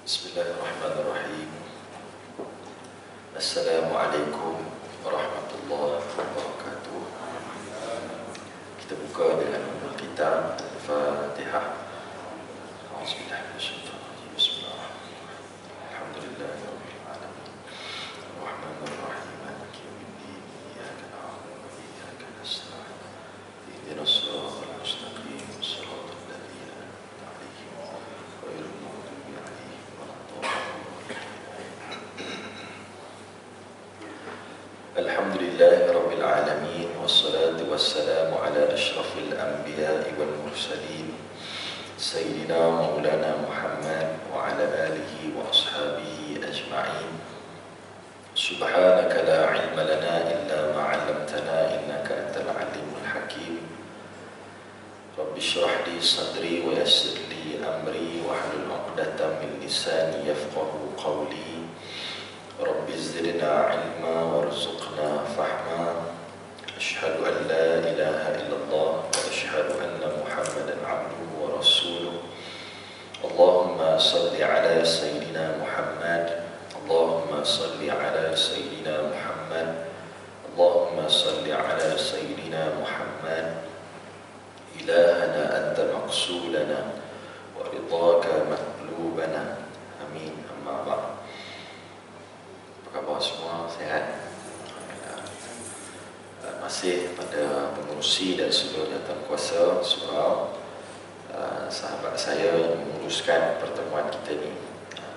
Bismillahirrahmanirrahim. Assalamualaikum warahmatullahi wabarakatuh. Kita buka dengan ummul kitab Al-Fatihah. A'udzubillahi minasyaitonir rajim. Bismillahirrahmanirrahim. Alhamdulillahirabbil alamin. Arrahmanirrahim. Maliki yaumiddin. Iyyaka na'budu wa iyyaka nasta'in. Ihdinas siratal mustaqim. Shiratal ladzina an'amta 'alaihim ghairil maghdubi 'alaihim. Alhamdulillahi Rabbil Alamin. Wassalatu wassalamu ala ashrafil anbiya'i wal mursalin Sayyidina Maulana Muhammad wa ala alihi wa ashabihi ajma'in. Subhanaka la ilma lana illa ma 'allamtana innaka antal alimul hakim. Rabbi shrah li sadri wa yassir li amri wahlul 'uqdatam min lisani yafqahu qawli. Rabbi zidna ilma warzuqna fahma. Ashhadu an la ilaha illallah wa ashhadu anna Muhammadan abduhu wa rasuluh. Allahumma salli ala Sayyidina Muhammad. Allahumma salli ala Sayyidina Muhammad. Allahumma salli ala Sayyidina Muhammad. Ilahana anta maqsulana wa ridhaka matlubana. Amin. Amma ba'd. Apa khabar semua? Sehat? Masih pada pengurusi dan seluruh jawatan kuasa surau, sahabat saya yang menguruskan pertemuan kita ni,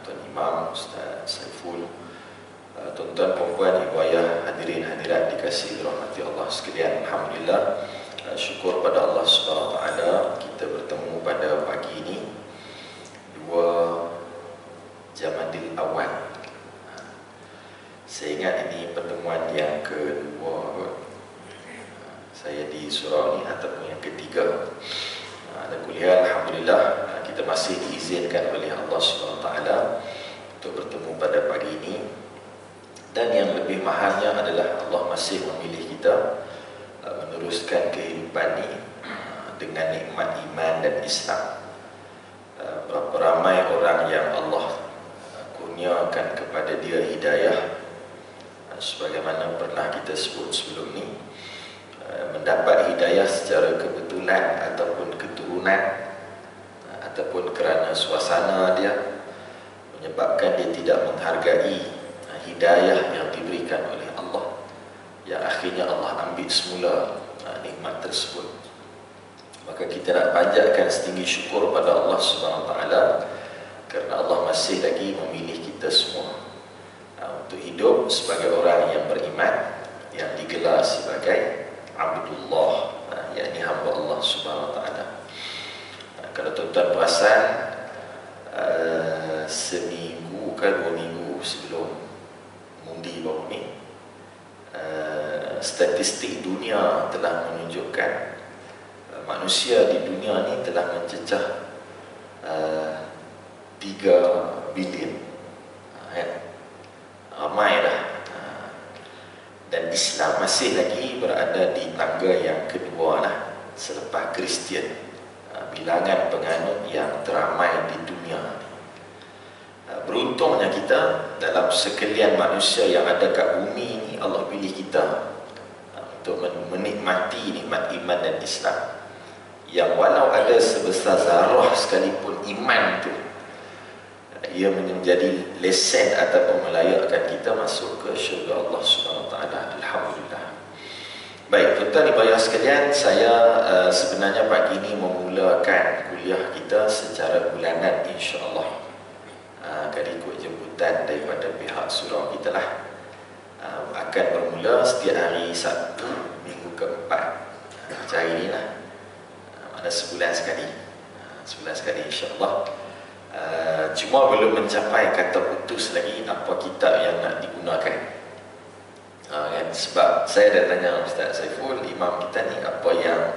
Tuan Imam, Ustaz Saiful, tuan-tuan, puan-puan, ibu ayah, hadirin hadirat dikasihi rahmati Allah sekalian. Alhamdulillah, syukur pada Allah Subhanahu Wa Taala kita bertemu pada pagi ini 2 Jamadil Awal. Saya ingat ini pertemuan yang kedua saya di surau ni ataupun yang ketiga. Dan kuliah alhamdulillah kita masih diizinkan oleh Allah SWT untuk bertemu pada pagi ini. Dan yang lebih mahalnya adalah Allah masih memilih kita meneruskan kehidupan ini dengan nikmat iman dan Islam. Berapa ramai orang yang Allah kurniakan kepada dia hidayah, sebagaimana pernah kita sebut sebelum ni, mendapat hidayah secara kebetulan ataupun keturunan ataupun kerana suasana dia menyebabkan dia tidak menghargai hidayah yang diberikan oleh Allah, yang akhirnya Allah ambil semula nikmat tersebut. Maka kita nak panjatkan setinggi syukur pada Allah SWT kerana Allah masih lagi memilih kita semua untuk hidup sebagai orang yang beriman, yang digelar sebagai Abdullah, yakni hamba Allah Subhanahu Wa Taala. Kalau tuan-tuan perasan, seminggu ke 2 minggu sebelum mengundi baru ni, statistik dunia telah menunjukkan manusia di dunia ni telah mencecah 3 bilion. Ramai dah. Dan Islam masih lagi berada di tangga yang kedua lah, selepas Kristian, bilangan penganut yang teramai di dunia. Beruntungnya kita dalam sekalian manusia yang ada kat bumi ini, Allah pilih kita untuk menikmati nikmat iman dan Islam, yang walau ada sebesar zarah sekalipun iman tu, ia menjadi lesen ataupun melayakkan kita masuk ke syurga Allah SWT. Alhamdulillah. Baik, tuan-tuan ibu ayah sekalian, saya sebenarnya pagi ini memulakan kuliah kita secara bulanan, insya-Allah. Akan ikut jemputan daripada pihak surau kita lah. Akan bermula setiap hari Sabtu minggu keempat. Macam hari ni lah, mana sebulan sekali. Sebulan sekali, insya-Allah. Cuma belum mencapai kata putus lagi apa kitab yang nak digunakan. Kan? Sebab saya dah tanya Ustaz Saiful, imam kita ni, apa yang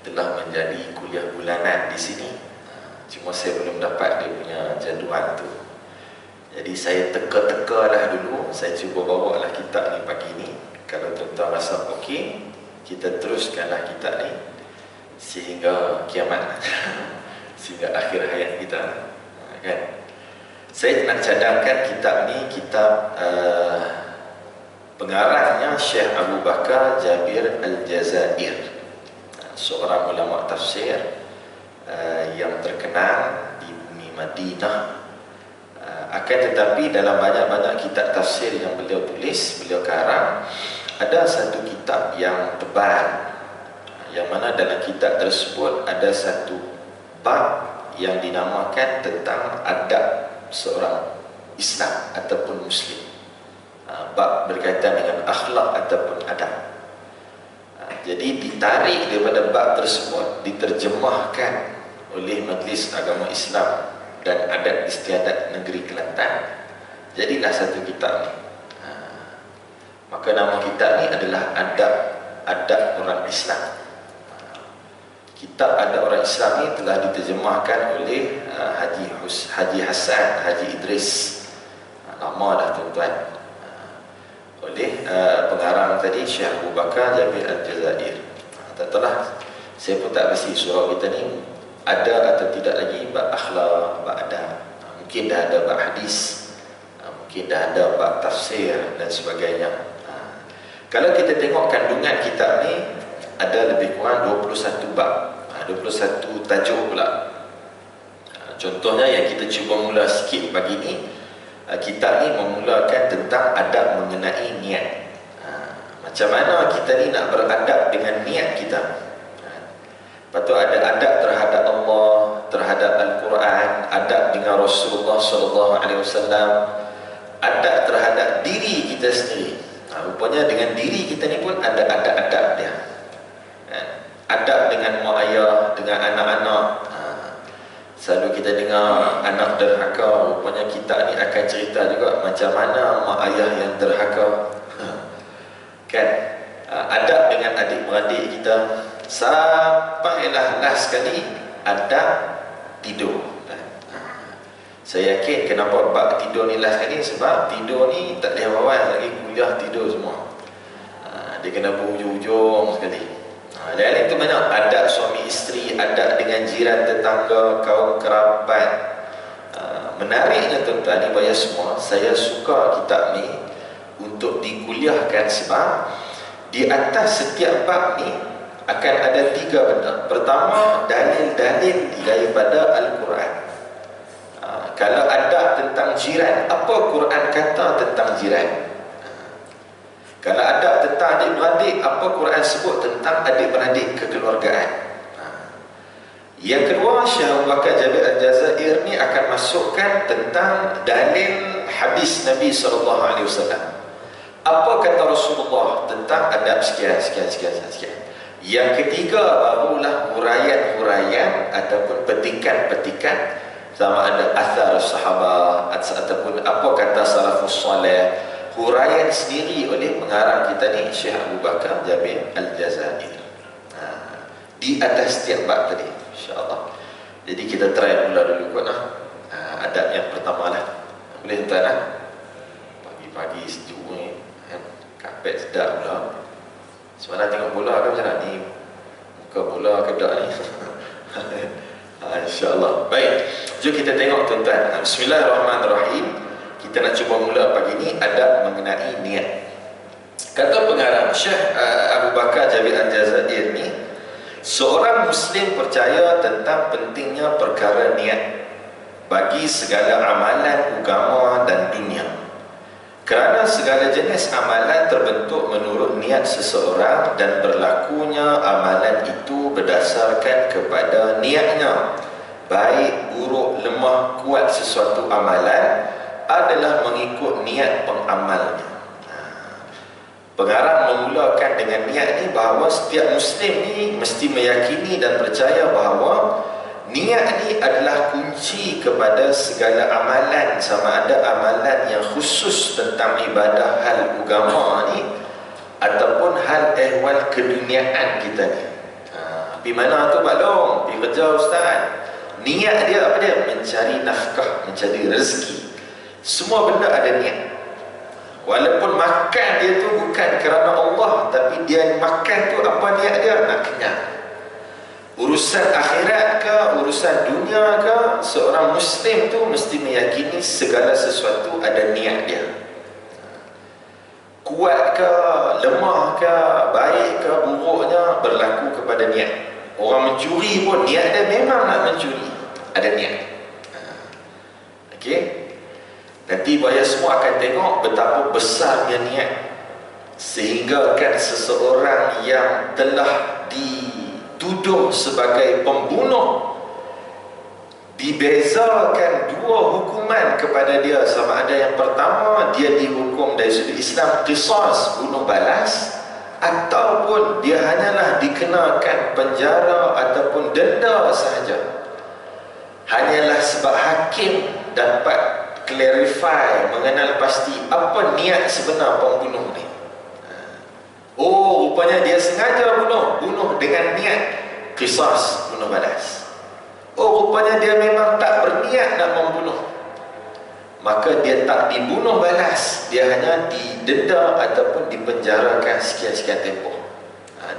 telah menjadi kuliah bulanan di sini. Cuma saya belum dapat dia punya jadual tu. Jadi saya teka-teka lah dulu. Saya cuba bawa lah kitab ni pagi ni. Kalau tuan-tuan rasa okey, kita teruskanlah kitab ni sehingga kiamat. Sehingga akhir hayat kita, kan? Saya nak cadangkan kitab ni, kitab pengarangnya Syekh Abu Bakar Jabir Al-Jazair, seorang ulama tafsir yang terkenal di bumi Madinah. Akan tetapi dalam banyak-banyak kitab tafsir yang beliau tulis, beliau karang, ada satu kitab yang tebal, yang mana dalam kitab tersebut ada satu bab yang dinamakan tentang adab seorang Islam ataupun Muslim. Bab berkaitan dengan akhlak ataupun adab. Jadi ditarik daripada bab tersebut, diterjemahkan oleh Majlis Agama Islam dan Adat Istiadat Negeri Kelantan. Jadilah satu kitab ni. Maka nama kitab ni adalah Adab Orang Islam. Kitab Adab Orang Islam ni telah diterjemahkan oleh Haji Hassan, Haji Idris. Lama dah tuan-tuan. Oleh pengarang tadi Syekh Abu Bakar Jabir Al-Jazair. Tak, saya pun tak pasti surau kita ni ada atau tidak lagi bab akhlak, bab adab. Mungkin dah ada bab hadis, mungkin dah ada bab tafsir dan sebagainya. Kalau kita tengok kandungan kitab ni, ada lebih kurang 21 bab, 21 tajuk pula. Contohnya yang kita cuba mula sikit pagi ni, kitab ni memulakan tentang adab mengenai niat. Macam mana kita ni nak beradab dengan niat kita. Lepas tu ada adab terhadap Allah, terhadap Al-Quran, adab dengan Rasulullah SAW, adab terhadap diri kita sendiri. Rupanya dengan diri kita ni pun ada adab-adab dia. Adab dengan mak ayah, dengan anak-anak. Selalu kita dengar anak derhaka, rupanya kita ni akan cerita juga macam mana mak ayah yang derhaka. Kan? Adab dengan adik-beradik kita. Sampailah last sekali adab tidur. Saya yakin kenapa bab tidur ni last sekali, sebab tidur ni tak boleh awal lagi, kuliah tidur semua. Dia kena berhujung sekali. Lain-lain tu mana adab suami isteri, adab dengan jiran tetangga, kaum kerabat. Menariknya tuan-tuan, ibu ayah semua, saya suka kitab ni untuk dikuliahkan sebab di atas setiap bab ni akan ada 3 benda. Pertama, dalil-dalil daripada Al-Quran. Kalau adab tentang jiran, apa Quran kata tentang jiran? Kalau adab tentang adik-beradik, apa Quran sebut tentang adik-beradik kekeluargaan? Yang kedua, Syekh Abu Bakar Jabir Al-Jazair ni akan masukkan tentang dalil hadis Nabi SAW. Apa kata Rasulullah tentang adab sekian. Yang ketiga, barulah huraian-huraian ataupun petikan-petikan, sama ada athar sahabat ataupun apa kata salafus salih, huraian sendiri oleh pengarang kita ni Syekh Abu Bakar Jabir Al-Jazair. Di atas setiap bab tadi, insya-Allah. Jadi kita try mula dulu kot lah. Adab yang pertama lah. Boleh tuan lah. Pagi-pagi sejuk ni, kapet sedap pula. Semalam tengok bola kan macam mana ni? Muka bola ke tak ni? InsyaAllah. Baik, jom kita tengok tuan-tuan. Bismillahirrahmanirrahim. Kita nak cuba mula pagi ni adab mengenai niat. Kata pengarang Syekh Abu Bakar Jabir Al-Jazair ni, seorang Muslim percaya tentang pentingnya perkara niat bagi segala amalan agama dan dunia. Kerana segala jenis amalan terbentuk menurut niat seseorang dan berlakunya amalan itu berdasarkan kepada niatnya. Baik, buruk, lemah, kuat sesuatu amalan adalah mengikut niat pengamalnya. Pengarang memulakan dengan niat ni bahawa setiap Muslim ni mesti meyakini dan percaya bahawa niat ni adalah kunci kepada segala amalan, sama ada amalan yang khusus tentang ibadah hal agama ni ataupun hal ehwal keduniaan kita ni. Pergi mana tu Pak Long? Pergi kerja Ustaz. Niat dia apa dia? Mencari nafkah, mencari rezeki. Semua benda ada niat. Walaupun makan dia tu bukan kerana Allah, tapi dia makan tu apa niat dia? Nak kenyang. Urusan akhirat ke, urusan dunia ke, seorang Muslim tu mesti meyakini segala sesuatu ada niat dia. Kuat ke, lemah ke, baik ke, buruknya berlaku kepada niat. Orang mencuri pun niat dia memang nak mencuri, ada niat. Okey. Nanti buaya semua akan tengok betapa besarnya niat, sehingga kan seseorang yang telah dituduh sebagai pembunuh dibezakan dua hukuman kepada dia. Sama ada yang pertama, dia dihukum dari sudut Islam qisas, bunuh balas, ataupun dia hanyalah dikenakan penjara ataupun denda sahaja. Hanyalah sebab hakim dapat clarify, mengenal pasti apa niat sebenar pembunuh ni. Oh, rupanya dia sengaja bunuh dengan niat qisas, bunuh balas. Oh, rupanya dia memang tak berniat nak membunuh, maka dia tak dibunuh balas, dia hanya didenda ataupun dipenjarakan sekian-sekian tempoh.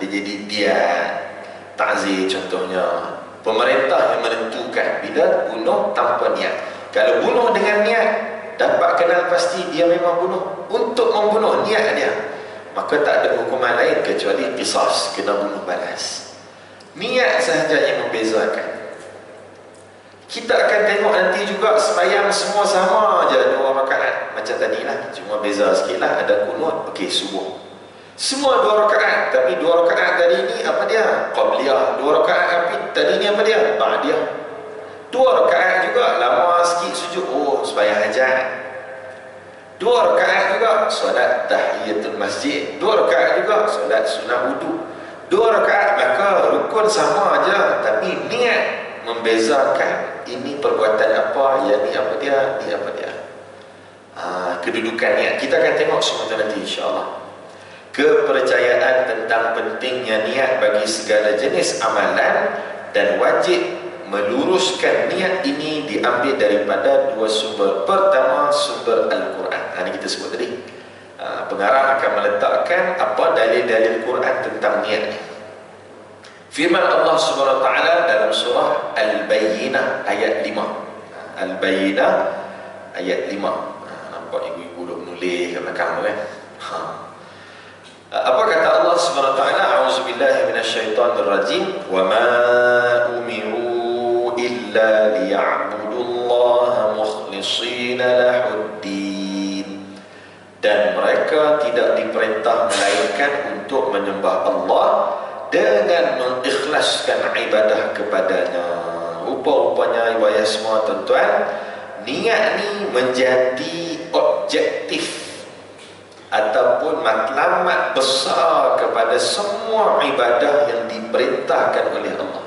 Dia jadi dia ta'zir contohnya. Pemerintah yang menentukan bila bunuh tanpa niat. Kalau bunuh dengan niat, dapat kenal pasti dia memang bunuh untuk membunuh, niat dia, maka tak ada hukuman lain kecuali qisas, kena bunuh balas. Niat sahaja yang membezakan. Kita akan tengok nanti juga sembahyang semua sama aja 2 rakaat macam tadi lah, cuma beza sikit lah, ada kunut, okey, subuh semua 2 rakaat, tapi 2 rakaat tadi ni apa dia? Qabliyah. 2 rakaat tapi tadi ni apa dia? Ba'diyah. 2 rakaat juga lama sikit sujud, oh sembahyang hajat. 2 rakaat juga solat tahiyatul masjid. 2 rakaat juga solat sunah wudu. 2 rakaat maka rukun sama aja, tapi niat membezakan. Ini perbuatan apa, yang ni apa dia, ni apa dia. Kedudukan niat kita akan tengok semua tu nanti insya-Allah. Kepercayaan tentang pentingnya niat bagi segala jenis amalan, dan wajib meluruskan niat ini diambil daripada 2 sumber. Pertama, sumber Al-Quran. Ini kita sebut tadi. Pengarang akan meletakkan apa dalil-dalil Quran tentang niat ni. Firman Allah Subhanahu Wa Taala dalam surah Al-Bayyinah ayat 5. Al-Bayyinah ayat 5. Nampak ibu-ibu duk menulis kat belakang tu kan. Apa kata Allah Subhanahu Wa Taala? A'udzubillahi minasyaitonir rajim. Wa ma umiru illa liya'budullaha mukhlishina lahuddin. Dan mereka tidak diperintah melainkan untuk menyembah Allah dengan mengikhlaskan ibadah kepadanya. Rupa-rupanya riwayat semua tuan-tuan, niat ni menjadi objektif ataupun matlamat besar kepada semua ibadah yang diperintahkan oleh Allah.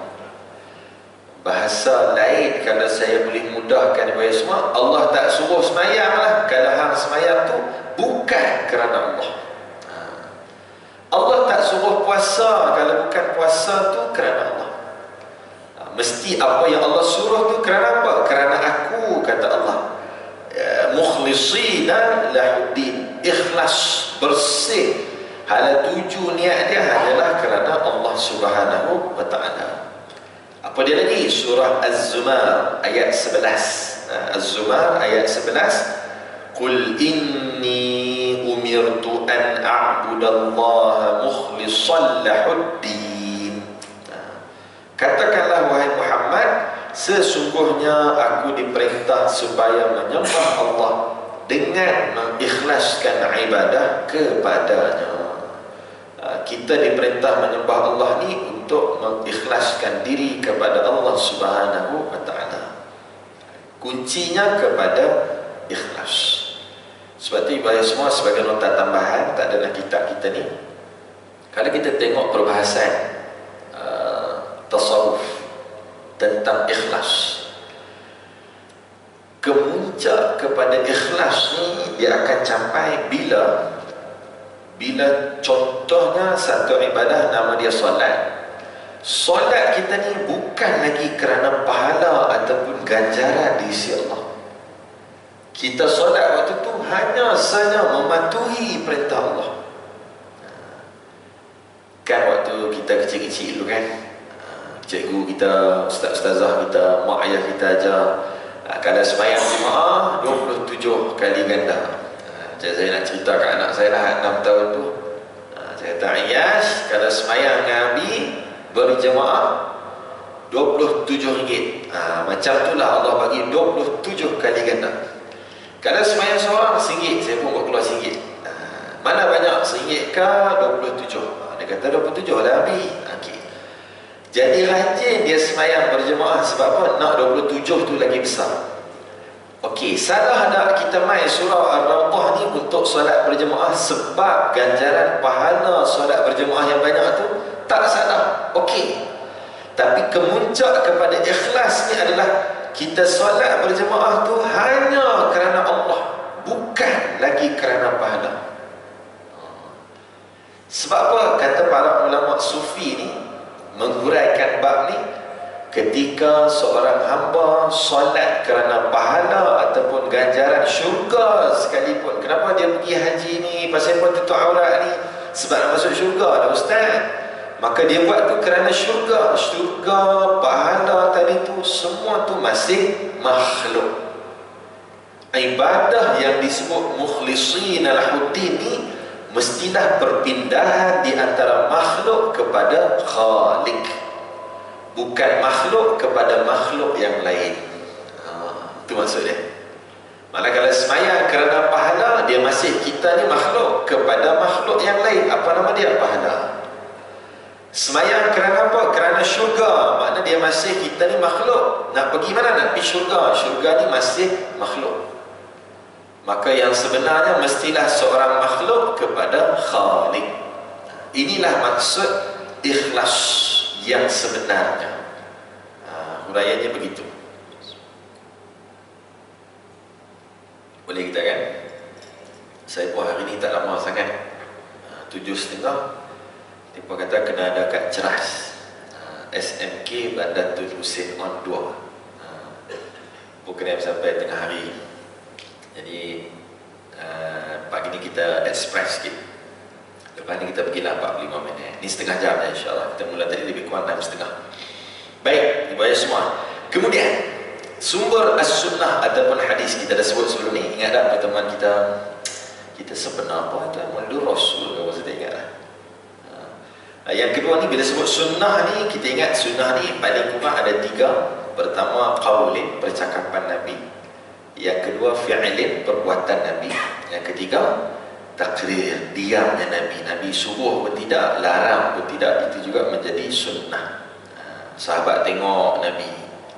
Bahasa lain, kalau saya boleh mudahkan riwayat semua, Allah tak suruh semayang lah. Kalau hang semayang tu bukan kerana Allah. Allah tak suruh puasa, kalau bukan puasa tu kerana Allah. Mesti apa yang Allah suruh tu kerana apa? Kerana aku, kata Allah. Mukhlishina lahuddin, ikhlas, bersih. Hala tuju niat dia adalah kerana Allah Subhanahu Wa Taala. Apa dia lagi? Surah Az-Zumar ayat 11. Az-Zumar ayat 11. Qul inni umirtu an a'budallaha mukhlishan lahuddin. Katakanlah wahai Muhammad, sesungguhnya aku diperintah supaya menyembah Allah dengan mengikhlaskan ibadah kepadanya. Kita diperintah menyembah Allah ni untuk mengikhlaskan diri kepada Allah Subhanahu Wa Taala. Kuncinya kepada ikhlas. Sebab itu ibadah semua sebagai nota tambahan, tak adalah kitab kita ni. Kalau kita tengok perbahasan tasawuf tentang ikhlas, kemuncak kepada ikhlas ni dia akan capai bila contohnya satu ibadah nama dia solat. Solat kita ni bukan lagi kerana pahala ataupun ganjaran di sisi Allah. Kita solat waktu tu hanya saja mematuhi perintah Allah. Kan waktu kita kecil-kecil dulu kan, cikgu kita, ustaz-ustazah kita, mak ayah kita ajar, kadang semayang jemaah 27 kali ganda. Saya nak cerita kat anak saya lah 6 tahun tu. Saya kata, Ayash, kalau semayang Nabi berjemaah 27 ringgit. Macam tu lah Allah bagi 27 kali ganda. Kalau semayang seorang RM1, saya pun buat keluar RM1. Mana banyak RM1 ke 27? Dia kata 27 lah Nabi. Okay. Jadi rajin dia semayang berjemaah. Sebab apa? Nak 27 tu lagi besar. Okey, salah tak kita main surah Ar-Rawdah ni untuk solat berjemaah sebab ganjaran pahala solat berjemaah yang banyak tu? Tak salah. Okey. Tapi kemuncak kepada ikhlas ni adalah kita solat berjemaah tu hanya kerana Allah, bukan lagi kerana pahala. Sebab apa? Kata para ulama sufi ni menghuraikan bab ni, ketika seorang hamba solat kerana pahala ataupun ganjaran syurga sekalipun. Kenapa dia pergi haji ni? Pasal apa tutup aurat ni? Sebab nak masuk syurga lah ustaz. Maka dia buat tu kerana syurga. Syurga, pahala tadi tu, semua tu masih makhluk. Ibadah yang disebut mukhlisin al-huddin ni mestilah perpindahan di antara makhluk kepada khalik, bukan makhluk kepada makhluk yang lain. Itu maksud dia. Malah kalau semayang kerana pahala, dia masih kita ni makhluk kepada makhluk yang lain. Apa nama dia? Pahala. Semayang kerana apa? Kerana syurga. Maknanya dia masih kita ni makhluk. Nak pergi mana? Nak pergi syurga. Syurga ni masih makhluk. Maka yang sebenarnya mestilah seorang makhluk kepada khalik. Inilah maksud ikhlas yang sebenarnya. Huraiannya begitu. Boleh kita kan? Saya pun hari ni tak lama sangat, 7.30. Dia kata kena ada kat Ceras, SMK Bandar Tun Hussein on 2. Pun kena sampai tengah hari. Jadi pagi ni kita express sikit. Lepas ni kita pergilah 45 minit. Ni setengah jam dah insyaAllah. Kita mula tadi lebih kurang 6.30. Baik, ibu ayah semua. Kemudian sumber as-sunnah ataupun hadis kita dah sebut sebelum ni. Ingat tak pertemuan kita sebenar apa tu? Mundur Rasul, kalau saya tak ingat lah. Yang kedua ni, bila sebut sunnah ni, kita ingat sunnah ni paling kurang ada 3. Pertama, qaulin, percakapan Nabi. Yang kedua, fi'lin, perbuatan Nabi. Yang ketiga, takrir, diamnya Nabi. Nabi suruh pun tidak, larang pun tidak. Itu juga menjadi sunnah. Sahabat tengok Nabi,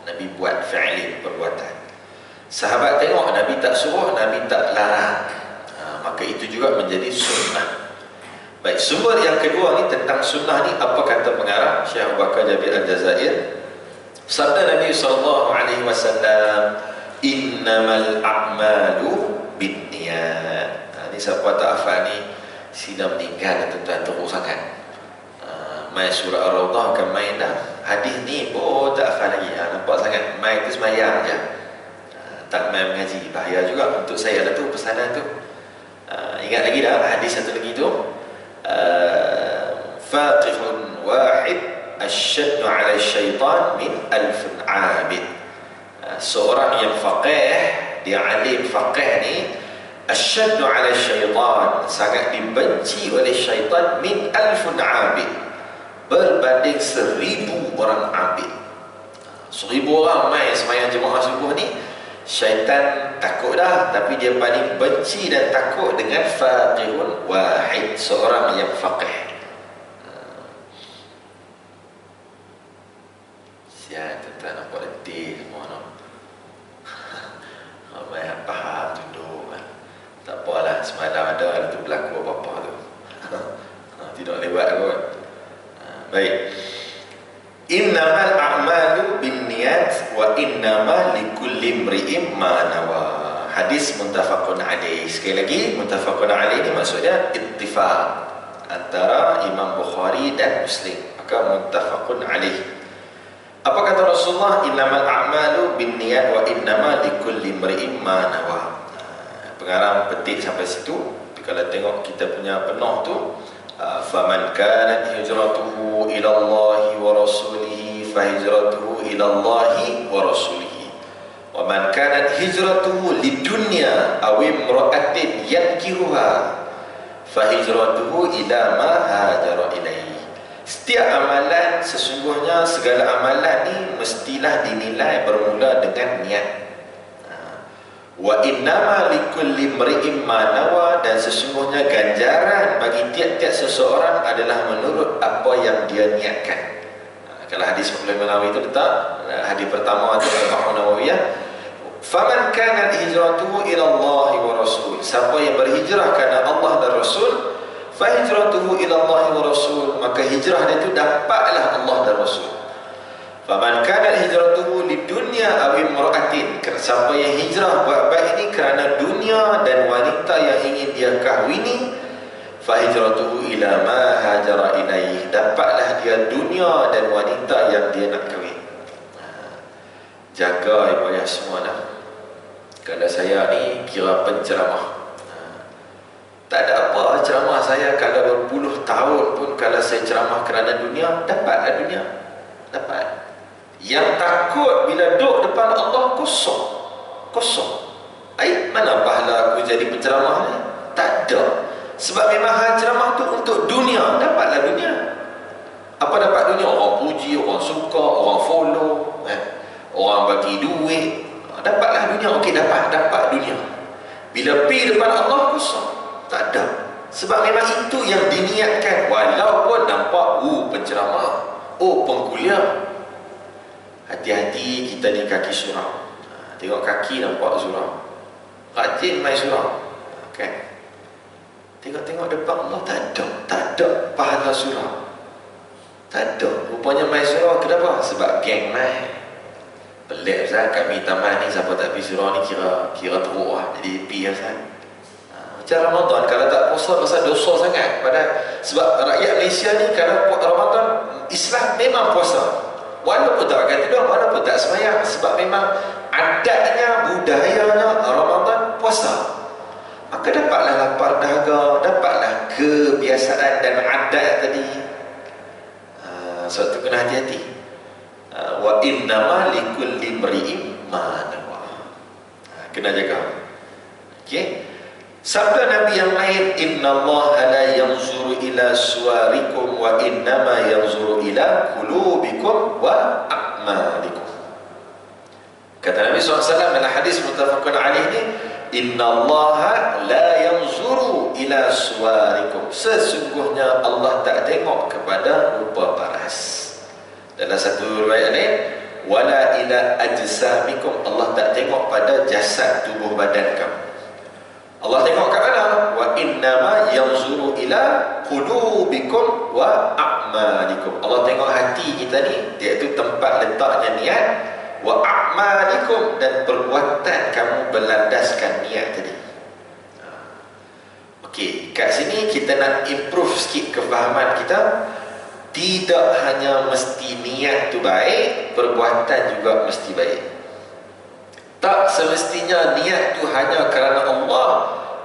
Nabi buat fi'lin, perbuatan. Sahabat tengok Nabi tak suruh, Nabi tak larang, maka itu juga menjadi sunnah. Baik, sumber yang kedua ni tentang sunnah ni, apa kata pengarang Syekh Abu Bakar Jabir Al-Jazair? Sabda Nabi SAW, innamal a'malu binniyat. Ni siapa tak hafal ni, sila meninggal tuan-tuan, teruk sangat. Main surah Ar-Rawdah akan main dah. Hadis ni pun tak hafal lagi. Nampak sangat main tu semayang je, tak main mengaji. Bahaya juga untuk saya lah tu pesanan tu. Ingat lagi dah hadis satu lagi tu, faqihun wahid asyaddu ala syaitan min alfin abid. Seorang yang faqih, dia alim faqih ni, asyaddu ala syaitan, sangat dibenci oleh syaitan, min alfin abid, berbanding 1000 orang abid. 1000 orang main semayang jemaah subuh ni, syaitan takut dah, tapi dia paling benci dan takut dengan faqihun wahid, seorang yang faqih. Siap tuan-tuan, nampak letih semua no? Ramai yang faham duduk kan? Tak apalah, semalam ada tu berlaku apa-apa tu. Tidak lewat kot. Baik. Innamal a'malu binniyat wa innama likulli imri'in ma nawa. Hadis muttafaqun alaih. Sekali lagi, muttafaqun alaih ni maksudnya ittifaq antara Imam Bukhari dan Muslim. Maka muttafaqun alaih. Apa kata Rasulullah? Innamal a'malu binniyat wa innama likulli imri'in ma nawa. Pengarang petik sampai situ. Tapi kalau tengok kita punya penuh tu, faman kanat hijratuhu ila Allah wa rasulihi fahijratuhu ilallahi wa rasulihi. Wa man kanat hijratuhu lidunya aw imra'atin yankihuha fahijratuhu ila ma hajara ilaihi. Setiap amalan, sesungguhnya segala amalan ni mestilah dinilai bermula dengan niat. Wa innama likulli imri'in ma nawa, dan sesungguhnya ganjaran bagi tiap-tiap seseorang adalah menurut apa yang dia niatkan. Kalau hadis Imam Nawawi itu letak hadis pertama itu Imam Nawawiyah, faman kanat hijratuhu ila Allah wa rasul, siapa yang berhijrah kerana Allah dan Rasul, fa hijratuhu ila Allah wa rasul, maka hijrah dia itu dapatlah Allah dan Rasul. Faman kanat hijratuhu lidunya aw imra'atin, siapa yang hijrah buat baik ini kerana dunia dan wanita yang ingin dia kahwini, fa hijratuhu ila ma hajara ilaih, dapatlah dia dunia dan wanita yang dia nak kahwin. Jaga ibu ayah semua lah. Kalau saya ni kira penceramah, tak ada apa ceramah saya, kalau berpuluh tahun pun kalau saya ceramah kerana dunia, dapatlah dunia, dapat. Yang takut bila duduk depan Allah kosong. Mana pahala aku jadi penceramah ni? Tak ada. Sebab memang ceramah tu untuk dunia, dapatlah dunia. Apa dapat dunia? Orang puji, orang suka, orang follow, orang bagi duit, dapatlah dunia. Okey, dapat dunia. Bila pergi depan Allah kosong, tak ada. Sebab memang itu yang diniatkan. Walaupun nampak penceramah, pengkuliah, hati-hati kita di kaki surau. Tengok kaki nampak surau, rajin main surau, kan? Tengok-tengok depan Allah, tak ada pahala surau, tak ada. Rupanya main surau kenapa? Sebab geng main. Pelik Ustaz, kami taman ni siapa tak pergi surau ni kira teruk lah, jadi pergi Ustaz. Macam Ramadan, kalau tak puasa rasa dosa sangat. Sebab rakyat Malaysia ni kalau Ramadan, Islam memang puasa, walaupun tak akan tidur, walaupun tak semayang, sebab memang adatnya, budayanya Ramadan puasa. Maka dapatlah lapar dahaga, dapatlah kebiasaan dan adat tadi. Sebab tu kena hati-hati. Wa innama likulli imri'in ma nawa. Kena jaga. Okey. Sabda Nabi yang lain, innallaha la yanzuru ila suwarikum wa innama yanzuru ila qulubikum wa a'malikum. Kata Nabi SAW dalam hadis muttafaqun alaih ni, innallaha la yanzuru ila suwarikum, sesungguhnya Allah tak tengok kepada rupa paras. Dalam satu riwayat lain, wala ila ajsamikum, Allah tak tengok pada jasad tubuh badan kamu. Allah tengok kat mana? Wa innama yanzuru ila qulubikum wa a'malikum. Allah tengok hati kita ni, iaitu tempat letaknya niat, wa a'malikum, dan perbuatan kamu berlandaskan niat tadi. Okey, kat sini kita nak improve sikit kefahaman kita. Tidak hanya mesti niat tu baik, perbuatan juga mesti baik. Tak semestinya niat tu hanya kerana Allah,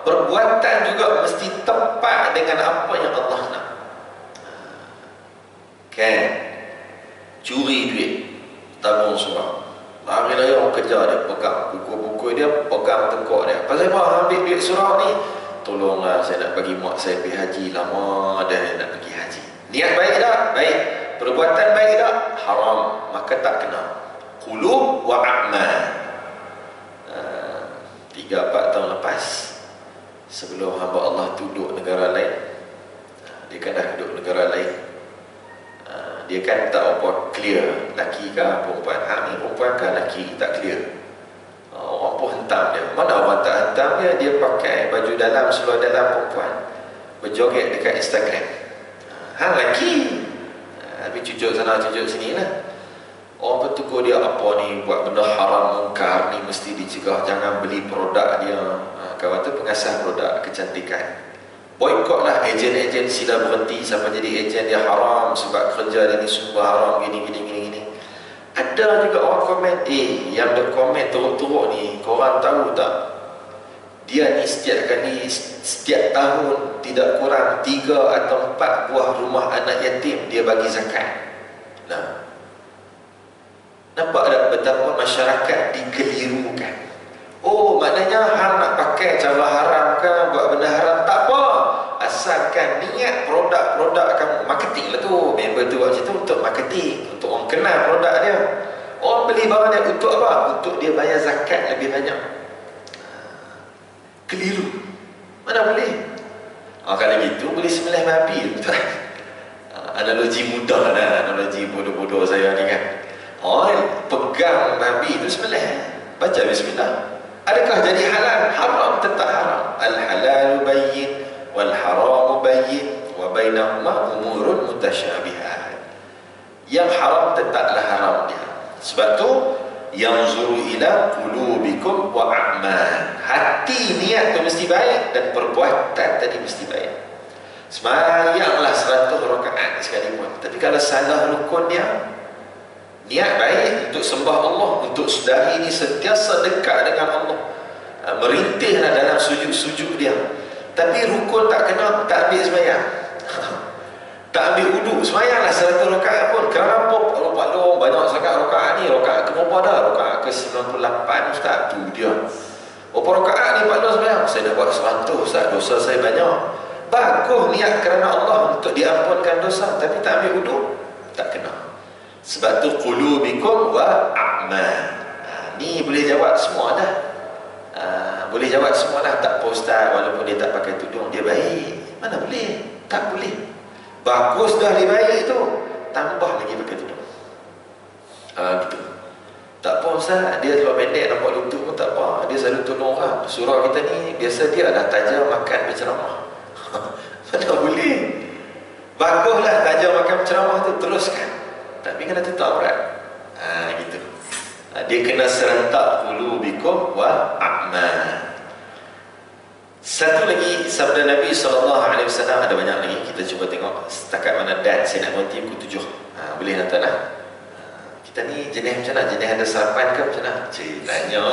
perbuatan juga mesti tepat dengan apa yang Allah nak. Kan? Curi duit, tabung surau, hari raya orang kejar dia, pegang buku-buku dia, pegang tengkok dia. Pasal apa ambil duit surau ni? Tolonglah, saya nak bagi mak saya pergi haji, lama dah nak pergi haji. Niat baik tak? Baik. Perbuatan baik tak? Haram, maka tak kena. Qulub wa a'mal. 3-4 tahun lepas, sebelum hamba Allah duduk negara lain, dia kan dah duduk negara lain, dia kan tak apa clear laki ke perempuan. Ni perempuan ke laki, tak clear. Orang pun hentam dia. Mana orang tak hentam dia? Dia pakai baju dalam, seluar dalam perempuan, berjoget dekat Instagram. Laki, tapi cucuk sana cucuk sini lah. Orang bertugur dia, apa ni buat benda haram mungkar ni, mesti dicegah, jangan beli produk dia. Kawan tu pengasas produk kecantikan, boykot lah. Ejen-ejen sila berhenti sampai jadi ejen dia haram, sebab kerja dia ni sumber haram, gini. Ada juga orang komen, yang berkomen teruk-teruk ni, korang tahu tak, dia ni setiap tahun tidak kurang 3 atau 4 buah rumah anak yatim dia bagi zakat. Nah, Nampak tak betapa masyarakat dikelirukan? Oh, maknanya hang nak pakai cara haram ke, buat benda haram, tak apa. Asalkan niat produk-produk kamu, marketing lah tu. Member tu buat macam tu untuk marketing, untuk orang kenal produk dia. Orang beli barang dia untuk apa? Untuk dia bayar zakat lebih banyak. Keliru. Mana boleh? Kalau gitu boleh sembelih babi. Analogi mudah lah, analogi bodoh-bodoh saya ni kan. Pegang babi tu sembelih, baca bismillah. Adakah jadi halal? Haram tetap haram. Al-halalu bayyin wal haramu bayyin wa bainahuma umurun mutasyabihat. Yang haram tetaplah haram dia. Sebab tu yanzuru ila qulubikum wa a'mal. Hati niat tu mesti baik dan perbuatan tadi mesti baik. Semayanglah 100 rakaat sekalipun, tapi kalau salah rukun dia, niat baik untuk sembah Allah, untuk sedari ini sentiasa dekat dengan Allah, merintihlah dalam sujud-sujud dia, tapi rukun tak kena, tak ambil semayang. Tak ambil wudu, semayanglah 100 rakaat pun. Kerana apa? Pak Long banyak sangat rakaat ni, rakaat ke berapa dah? Rakaat ke 98 Ustaz, tu dia. Berapa rakaat ni Pak Long semayang? Saya dah buat 100 Ustaz, dosa saya banyak. Bagus niat kerana Allah untuk diampunkan dosa, tapi tak ambil wudu, tak kena. Sebab tu qulubikum wa a'mal. Ni boleh jawab semua dah. Boleh jawab semua dah. Tak apa Ustaz, walaupun dia tak pakai tudung dia baik. Mana boleh? Tak boleh. Bagus dah dia baik tu, tambah lagi pakai tudung. Gitu. Tak apa Ustaz, dia terlalu pendek nampak lutut pun tak apa, dia selalu tolong orang. Surah kita ni biasa dia dah tajam makan berceramah. Mana boleh? Baguslah tajam makan berceramah tu, teruskan, tapi kena tutup aurat. Gitu. Dia kena serentak qulubikum wa a'mal. Satu lagi sabda Nabi SAW, ada banyak lagi, kita cuba tengok setakat mana dan saya nak berhenti pukul 7. Boleh nak tak nak? Kita ni jenis macam mana? Jenis ada sarapan ke macam mana? Ceritanya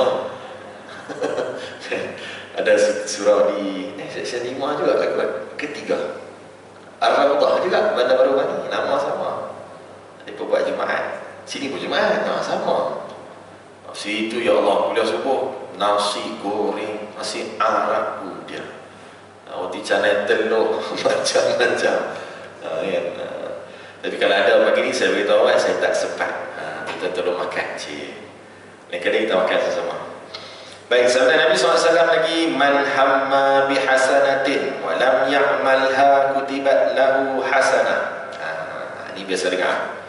ada surau di seksyen 5 juga ketiga, Ar-Rawdah juga, Bandar Baru Bani, nama sama. Mereka buat Jumaat, sini pun Jumaat, sama. Situ ya Allah, kuliah subuh, nasi goreng, nasi Arab dia, roti canai telur, macam-macam. Tapi kalau ada pagi ni saya beritahu awak, saya tak sempat. Kita tolong makan, lain kali kita makan sama-sama. Baik, sabda Nabi SAW lagi, man hamma bihasanatin wa lam ya'malha kutibat lahu hasanah. Ini biasa dengar.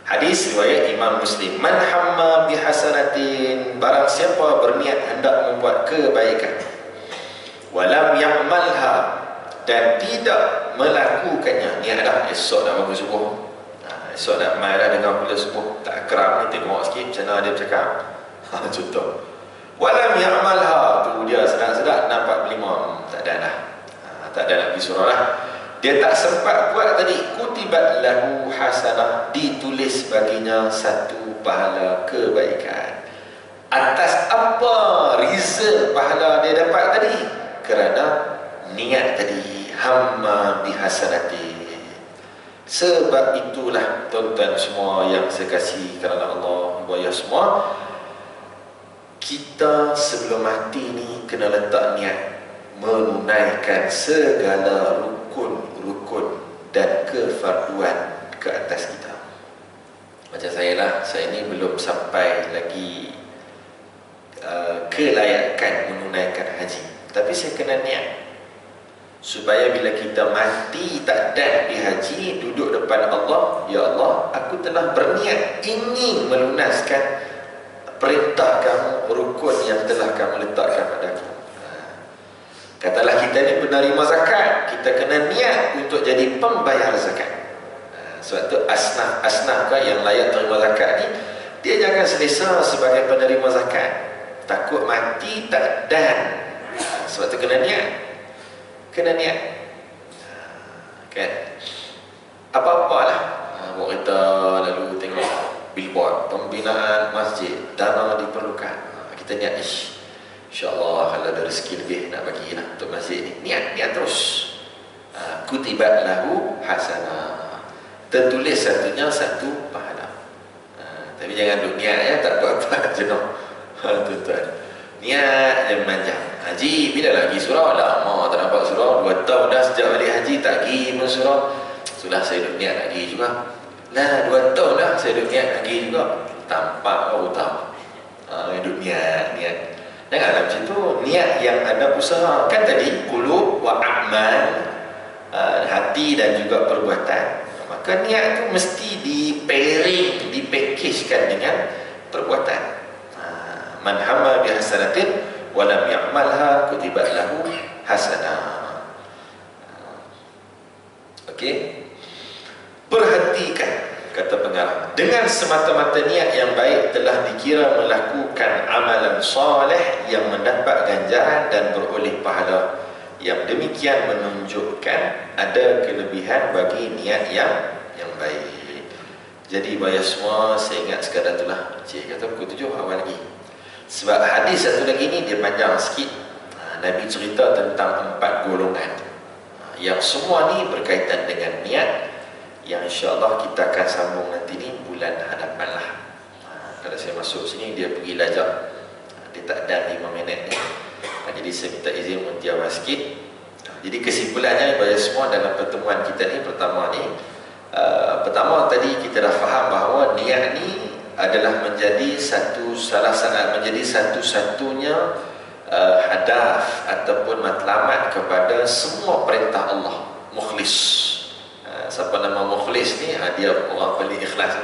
Hadis riwayat Imam Muslim. Man hamma bihasanatin, barang siapa berniat hendak membuat kebaikan, walam ya'malha, dan tidak melakukannya. Niat dah, esok dah bangun subuh, esok dah mai dah dengar kuliah subuh, tak akrab ni, tengok sikit macam mana dia bercakap. Contoh, walam ya'malha, tu dia sedap-sedap 4-5, tak ada dah, tak ada nak pergi surah lah. Dia tak sempat buat tadi, kutibat lahu hasanah, ditulis baginya satu pahala kebaikan. Atas apa reason pahala dia dapat tadi? Kerana niat tadi, hamma bihasanati. Sebab itulah tuan-tuan semua yang saya kasih kerana Allah, buaya semua, kita sebelum mati ni kena letak niat menunaikan segala rukun dan kefarduan ke atas kita. Macam saya lah, saya ni belum sampai lagi kelayakan menunaikan haji, tapi saya kena niat supaya bila kita mati tak dan di haji, duduk depan Allah, ya Allah, aku telah berniat ingin melunaskan perintah kamu, rukun yang telah kamu letakkan padaku. Katalah kita ni penerima zakat, kita kena niat untuk jadi pembayar zakat. Sebab tu asnaf yang layak terima zakat ni, dia jangan selesa sebagai penerima zakat, takut mati tak dan. Sebab tu kena niat, kena niat, kan? Apa-apalah, buat kita lalu tengok billboard pembinaan masjid, dana diperlukan, kita niat, InsyaAllah kalau ada rezeki lebih nak bagi lah untuk masjid ni. Niat terus. Kutibat lahu hasanah, tertulis satunya satu pahala. Tapi jangan duk niat ya, tak buat apa jenuh. Tuan-tuan, niat yang panjang. Haji bila lagi surau? Lama tak nampak surau, 2 tahun dah sejak balik haji tak pergi pun surau. Sudah saya duk niat lagi juga. Nah, 2 tahun dah saya duk niat lagi juga. Tampak kau tahu. Duk niat. Janganlah macam tu. Niat yang ada usaha. Kan tadi qulub wa a'mal, hati dan juga perbuatan. Maka niat tu mesti di-pairing, dipackage-kan dengan perbuatan. Man hamma bi hasanatin wa lam ya'malha kutibat lahu hasanah. Okey. Perhatikan, kata pengarang, dengan semata-mata niat yang baik telah dikira melakukan amalan soleh yang mendapat ganjaran dan beroleh pahala. Yang demikian menunjukkan ada kelebihan bagi niat yang baik. Jadi bayar semua, saya ingat sekadar itulah. Cik kata pukul 7 awal lagi. Sebab hadis satu lagi ni dia panjang sikit. Nabi cerita tentang 4 golongan yang semua ni berkaitan dengan niat, yang insya-Allah kita akan sambung nanti ni bulan hadapan lah. Kalau saya masuk sini dia pergi lajak, dia tak ada 5 minit ni. Jadi saya minta izin mentiawal sikit. Jadi kesimpulannya bagi semua dalam pertemuan kita ni, pertama ni, pertama tadi kita dah faham bahawa niat ni adalah menjadi satu-satunya hadaf ataupun matlamat kepada semua perintah Allah. Mukhlis. Siapa nama mukhlis ni? Dia orang paling ikhlas.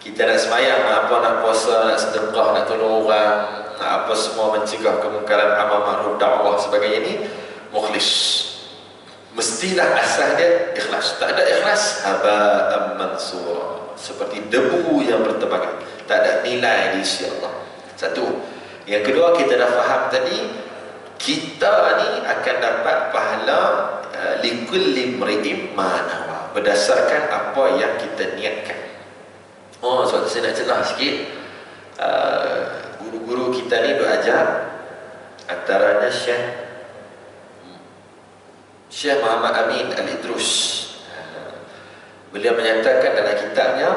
Kita nak sembahyang, nak puasa, nak sedekah, nak tolong orang, nak apa semua, mencegah kemungkaran, amal ma'ruf, dakwah sebagainya ni, mukhlis. Mestilah asal dia ikhlas. Tak ada ikhlas, haba'an mansura, seperti debu yang bertebaran, tak ada nilai di sisi Allah. Satu. Yang kedua, kita dah faham tadi, kita ni akan dapat pahala likulli mri'in ma nawa, berdasarkan apa yang kita niatkan. Sebab saya nak celah sikit. Guru-guru kita ni berajar, antaranya Syekh Muhammad Amin Al-Idrus. Beliau menyatakan dalam kitabnya,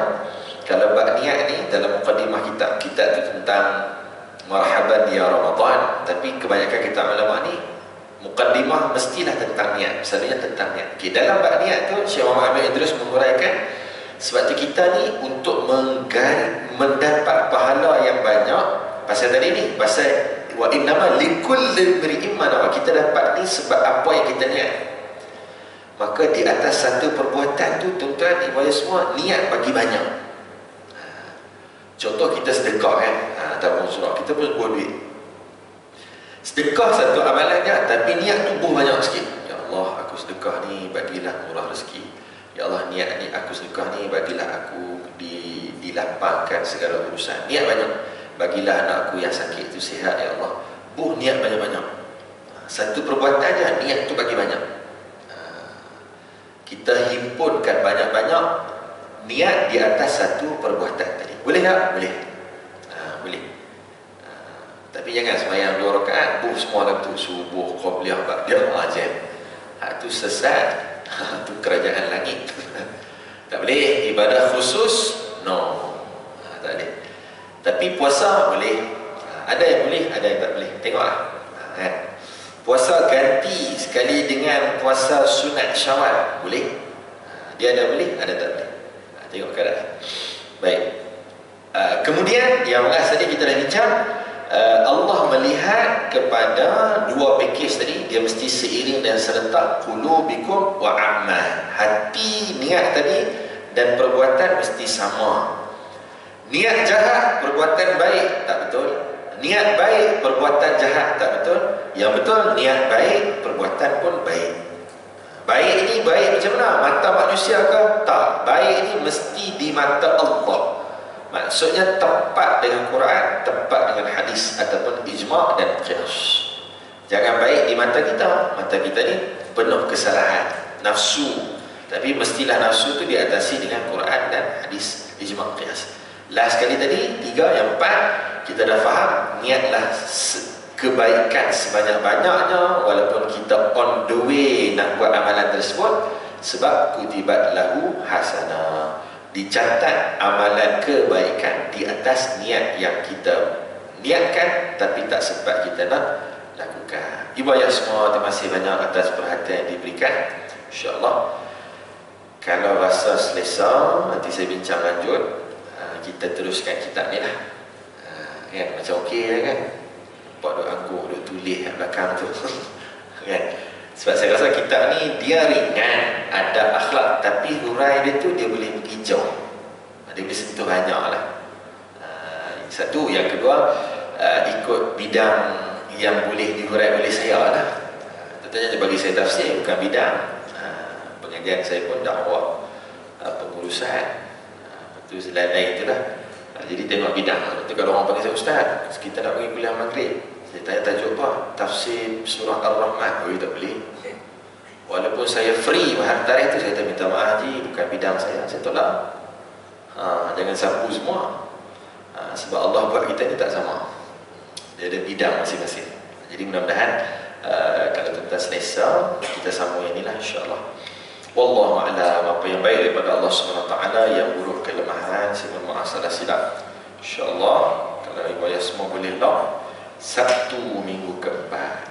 kalau bab niat ni dalam mukadimah kitab tu tentang marhaban ya Ramadan, tapi kebanyakan kitab ulama ni mukadimah mestilah tentang niat, selalunya tentang niat. Okay, dalam bab niat tu Syekh Muhammad Amin Idrus menguraikan, sebab tu kita ni untuk mendapat pahala yang banyak, pasal tadi ni, pasal wa innama likulli imri'in ma nawa, kita dapat ni sebab apa yang kita niat. Maka di atas satu perbuatan tu, tuan-tuan ibu semua, niat bagi banyak. Contoh kita sedekah kan, ataupun surau, kita pun buat duit. Sedekah satu amalannya, tapi niat tu buh banyak sikit. Ya Allah, aku sedekah ni, bagilah murah rezeki. Ya Allah, niat ni aku sedekah ni, bagilah aku dilapangkan segala urusan. Niat banyak. Bagilah anak aku yang sakit itu sihat, ya Allah. Buh niat banyak-banyak. Satu perbuatannya, niat tu bagi banyak. Kita himpunkan banyak-banyak niat di atas satu perbuatan tadi. Boleh tak? Boleh. Boleh. Tapi jangan sembahyang 2 rakaat, buh semua dalam tu, subuh, qabliyah, ba'diyah, jam. Itu sesat. Itu kerajaan langit. Tak boleh. Ibadah khusus, no. Tak boleh. Tapi puasa boleh. Ada yang boleh, ada yang tak boleh. Tengoklah. Kan? Puasa ganti sekali dengan puasa sunat Syawal, boleh? Dia ada boleh, ada tak boleh. Tengok keadaan. Baik. Kemudian yang last tadi kita dah bincang, Allah melihat kepada 2 package tadi, dia mesti seiring dan serentak qulubikum wa a'mal. Hati, niat tadi dan perbuatan mesti sama. Niat jahat, perbuatan baik, tak betul. Niat baik, perbuatan jahat, tak betul. Yang betul, niat baik, perbuatan pun baik. Baik ini baik macam mana? Mata manusia ke? Tak. Baik ini mesti di mata Allah. Maksudnya tepat dengan Quran, tepat dengan hadis ataupun ijma' dan qiyas. Jangan baik di mata kita. Mata kita ni penuh kesalahan, nafsu. Tapi mestilah nafsu tu diatasi dengan Quran dan hadis, ijma', qiyas. Last sekali tadi, 3, yang 4, kita dah faham, niatlah kebaikan sebanyak-banyaknya walaupun kita on the way nak buat amalan tersebut, sebab kutibat lahu hasanah, dicatat amalan kebaikan di atas niat yang kita niatkan tapi tak sempat kita nak lakukan. Ibu ayah semua, terima kasih banyak atas perhatian yang diberikan. InsyaAllah kalau rasa selesa, nanti saya bincang lanjut. Kita teruskan kitab ni lah. Kan? Macam okey lah kan? Buat duk angguk, duk tulis kat belakang tu. Kan? Sebab saya rasa kitab ni dia ringan, ada akhlak, tapi hurai dia tu dia boleh pergi jauh. Dia boleh sentuh banyak lah. Satu, yang kedua, ikut bidang yang boleh dihurai oleh saya lah. Tentunya bagi saya tafsir bukan bidang. Pengajian saya pun dakwah pengurusan. Itu selain itulah. Jadi tengok bidang. Nanti kalau orang panggil saya ustaz, kita nak pergi kuliah maghrib, saya tanya tajuk apa? Tafsir surah Ar-Rahman. Oh, tak boleh. Walaupun saya free hari itu, saya minta maaf haji, bukan bidang saya tolak. Jangan sapu semua. Sebab Allah buat kita ni tak sama. Dia ada bidang masing-masing. Jadi mudah-mudahan kalau tuan-tuan selesa, kita sambung yang inilah insya-Allah. Wallahu a'lam. Apa yang baik daripada Allah Subhanahu Wa Taala, yang buruk kelemahan saya mohon maaf salah silap. Insya-Allah kalau ibu ayah semua boleh lah Sabtu minggu keempat.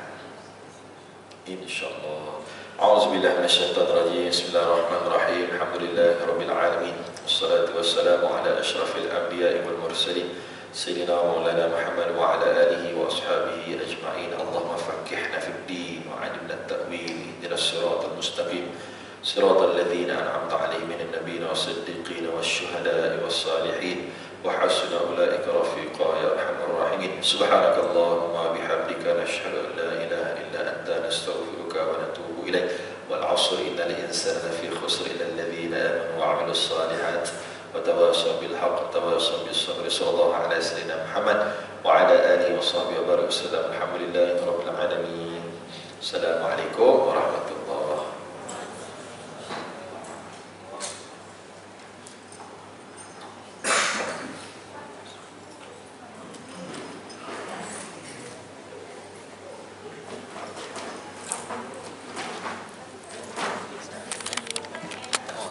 Insya-Allah. A'udzubillahi minasyaitonir rajim. Bismillahirrahmanirrahim. Alhamdulillahirabbil alamin. Wassalatu wassalamu ala asyrafil anbiya'i wal mursalin sayyidina maulana Muhammad wa ala alihi wa ashabihi ajma'in. Allahumma faqqihna fid din wa 'allimna at-ta'wil. Ihdinas siratal mustaqim. صراط الذين أنعمت عليهم من النبيين والصديقين والشهداء والصالحين وحسن أولئك رفيقا يا أرحم الراحمين. سبحانك اللهم وبحمدك نشهد أن لا إله إلا أنت نستغفرك ونتوب إليك. والعصر إن الإنسان لفي خسر إلا الذين آمنوا وعملوا الصالحات وتواصوا بالحق وتواصوا بالصبر. صلى الله على سيدنا محمد وعلى آله وصحبه وبارك وسلم. الحمد لله رب العالمين. السلام عليكم ورحمة الله.